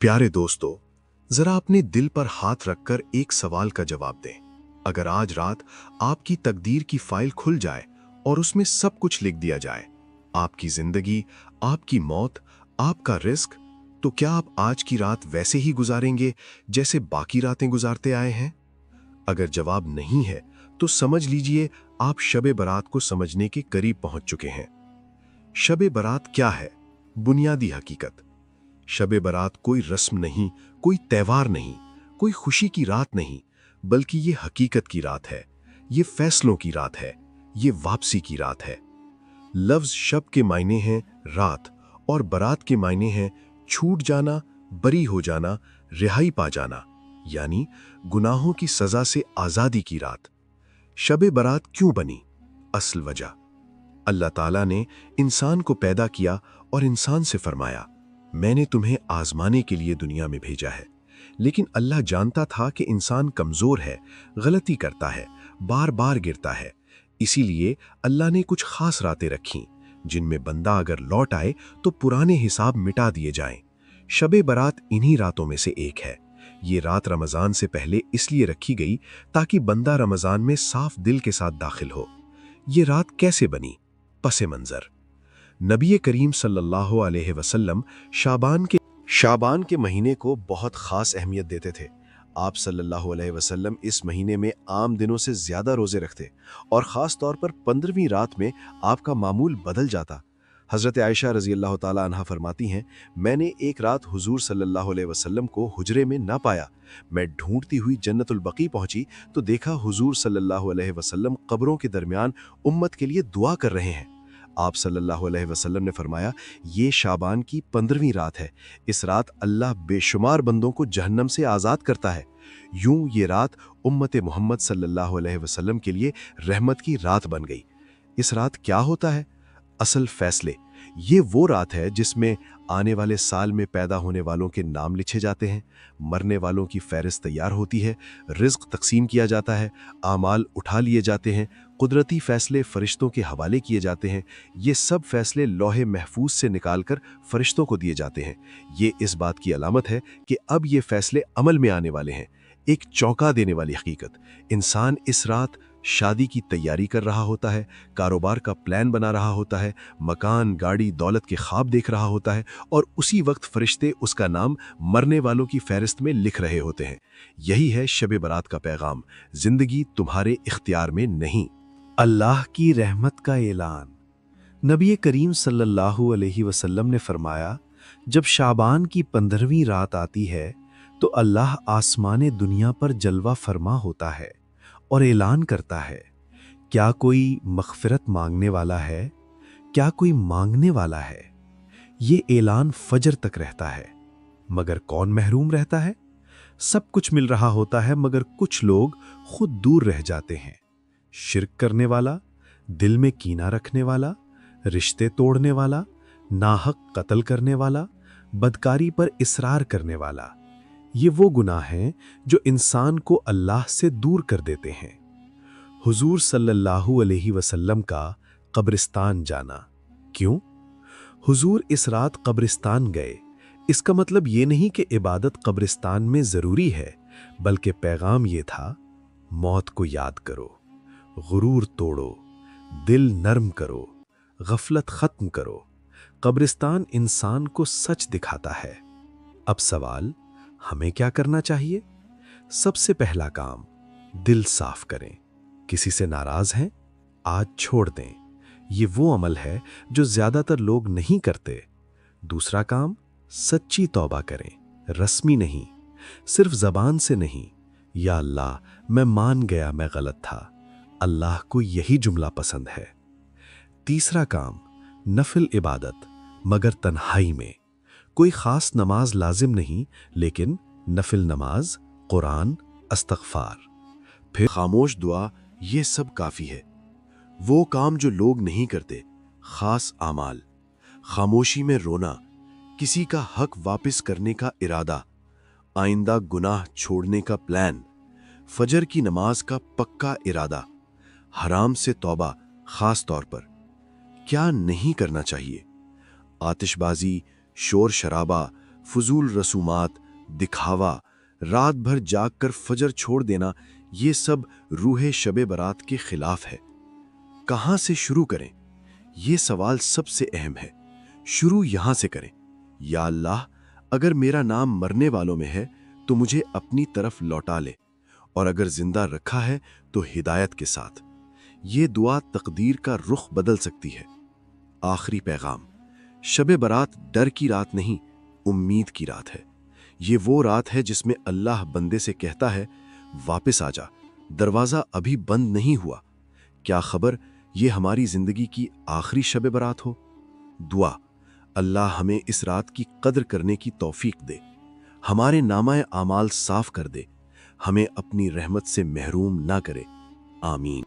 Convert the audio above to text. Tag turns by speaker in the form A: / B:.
A: प्यारे दोस्तों, जरा अपने दिल पर हाथ रखकर एक सवाल का जवाब दें। अगर आज रात आपकी तकदीर की फाइल खुल जाए और उसमें सब कुछ लिख दिया जाए, आपकी जिंदगी, आपकी मौत, आपका रिस्क, तो क्या आप आज की रात वैसे ही गुजारेंगे जैसे बाकी रातें गुजारते आए हैं? अगर जवाब नहीं है, तो समझ लीजिए आप शब बारात को समझने के करीब पहुंच चुके हैं। शब बारात क्या है? बुनियादी हकीकत। शब बारात कोई रस्म नहीं, कोई त्योहार नहीं, कोई खुशी की रात नहीं, बल्कि ये हकीकत की रात है, ये फैसलों की रात है, ये वापसी की रात है। लफ्ज शब के मायने हैं रात और बारात के मायने हैं छूट जाना, बरी हो जाना, रिहाई पा जाना, यानी गुनाहों की सजा से आजादी की रात। शब बारात क्यों बनी? असल वजह, अल्लाह ताला ने इंसान को पैदा किया और इंसान से फरमाया, मैंने तुम्हें आजमाने के लिए दुनिया में भेजा है। लेकिन अल्लाह जानता था कि इंसान कमजोर है, गलती करता है, बार बार गिरता है। इसीलिए अल्लाह ने कुछ खास रातें रखीं जिनमें बंदा अगर लौट आए तो पुराने हिसाब मिटा दिए जाएं। शब बारात इन्हीं रातों में से एक है। ये रात रमजान से पहले इसलिए रखी गई ताकि बंदा रमजान में साफ दिल के साथ दाखिल हो। ये रात कैसे बनी? पसे मंजर, नबी करीम सल्लल्लाहु अलैहि वसल्लम शाबान के महीने को बहुत खास अहमियत देते थे। आप सल्लल्लाहु अलैहि वसल्लम इस महीने में आम दिनों से ज्यादा रोजे रखते और ख़ास तौर पर 15वीं रात में आपका मामूल बदल जाता। हज़रत आयशा रज़ी अल्लाह ताला अन्हा फरमाती हैं, मैंने एक रात हुजूर सल्लल्लाहु अलैहि वसल्लम को हुजरे में ना पाया। मैं ढूंढती हुई जन्नतुल बकी पहुंची तो देखा हुजूर सल्लल्लाहु अलैहि वसल्लम कब्रों के दरमियान उम्मत के लिए दुआ कर रहे हैं। आप सल्लल्लाहु अलैहि वसल्लम ने फरमाया, ये शाबान की 15वीं रात है। इस रात अल्लाह बेशुमार बंदों को जहन्नम से आज़ाद करता है। यूं ये रात उम्मत मोहम्मद सल्लल्लाहु अलैहि वसल्लम के लिए रहमत की रात बन गई। इस रात क्या होता है? असल फैसले। ये वो रात है जिसमें आने वाले साल में पैदा होने वालों के नाम लिखे जाते हैं, मरने वालों की फहरिस्त तैयार होती है, रिज्क तकसीम किया जाता है, आमाल उठा लिए जाते हैं, कुदरती फैसले फरिश्तों के हवाले किए जाते हैं। ये सब फैसले लौहे महफूज से निकालकर फरिश्तों को दिए जाते हैं। ये इस बात की अलामत है कि अब ये फैसले अमल में आने वाले हैं। एक चौंका देने वाली हकीकत, इंसान इस रात शादी की तैयारी कर रहा होता है, कारोबार का प्लान बना रहा होता है, मकान, गाड़ी, दौलत के ख्वाब देख रहा होता है और उसी वक्त फरिश्ते उसका नाम मरने वालों की फहरिस्त में लिख रहे होते हैं। यही है शब बारात का पैगाम, जिंदगी तुम्हारे इख्तियार में नहीं।
B: अल्लाह की रहमत का ऐलान। नबी करीम सल्लल्लाहु अलैहि वसल्लम ने फरमाया, जब शाबान की 15वीं रात आती है तो अल्लाह आसमाने दुनिया पर जलवा फरमा होता है और ऐलान करता है, क्या कोई मग़फ़िरत मांगने वाला है? क्या कोई मांगने वाला है? ये ऐलान फजर तक रहता है। मगर कौन महरूम रहता है? सब कुछ मिल रहा होता है मगर कुछ लोग खुद दूर रह जाते हैं। शिर्क करने वाला, दिल में कीना रखने वाला, रिश्ते तोड़ने वाला, नाहक कत्ल करने वाला, बदकारी पर इसरार करने वाला। ये वो गुनाह हैं जो इंसान को अल्लाह से दूर कर देते हैं। हुजूर सल्लल्लाहु अलैहि वसल्लम का कब्रिस्तान जाना। क्यों? हुजूर इस रात कब्रिस्तान गए। इसका मतलब ये नहीं कि इबादत कब्रिस्तान में ज़रूरी है, बल्कि पैगाम ये था, मौत को याद करो, गुरूर तोड़ो, दिल नर्म करो, गफलत ख़त्म करो। कब्रिस्तान इंसान को सच दिखाता है। अब सवाल, हमें क्या करना चाहिए? सबसे पहला काम, दिल साफ करें। किसी से नाराज हैं? आज छोड़ दें। ये वो अमल है जो ज्यादातर लोग नहीं करते। दूसरा काम, सच्ची तौबा करें, रस्मी नहीं, सिर्फ जबान से नहीं। या अल्लाह, मैं मान गया मैं गलत था। अल्लाह को यही जुमला पसंद है। तीसरा काम, नफिल इबादत, मगर तन्हाई में। कोई खास नमाज लाजिम नहीं, लेकिन नफिल नमाज, कुरान, इस्तग़फ़ार,
A: फिर खामोश दुआ, ये सब काफ़ी है। वो काम जो लोग नहीं करते, खास आमाल, खामोशी में रोना, किसी का हक वापस करने का इरादा, आइंदा गुनाह छोड़ने का प्लान, फजर की नमाज का पक्का इरादा, हराम से तौबा खास तौर पर। क्या नहीं करना चाहिए? आतिशबाजी, शोर शराबा,
B: فضول رسومات، دکھاوا، رات بھر جاگ کر فجر چھوڑ دینا، یہ سب روح شب برات کے خلاف ہے۔ کہاں سے شروع کریں؟ یہ سوال سب سے اہم ہے۔ شروع یہاں سے کریں: یا اللہ، اگر میرا نام مرنے والوں میں ہے تو مجھے اپنی طرف لوٹا لے، اور اگر زندہ رکھا ہے تو ہدایت کے ساتھ۔ یہ دعا تقدیر کا رخ بدل سکتی ہے۔ آخری پیغام: شب برات ڈر کی رات نہیں، امید کی رات ہے۔ یہ وہ رات ہے جس میں اللہ بندے سے کہتا ہے، واپس آ جا، دروازہ ابھی بند نہیں ہوا۔ کیا خبر یہ ہماری زندگی کی آخری شب برات ہو؟ دعا: اللہ ہمیں اس رات کی قدر کرنے کی توفیق دے، ہمارے نامہ اعمال صاف کر دے، ہمیں اپنی رحمت سے محروم نہ کرے۔ آمین۔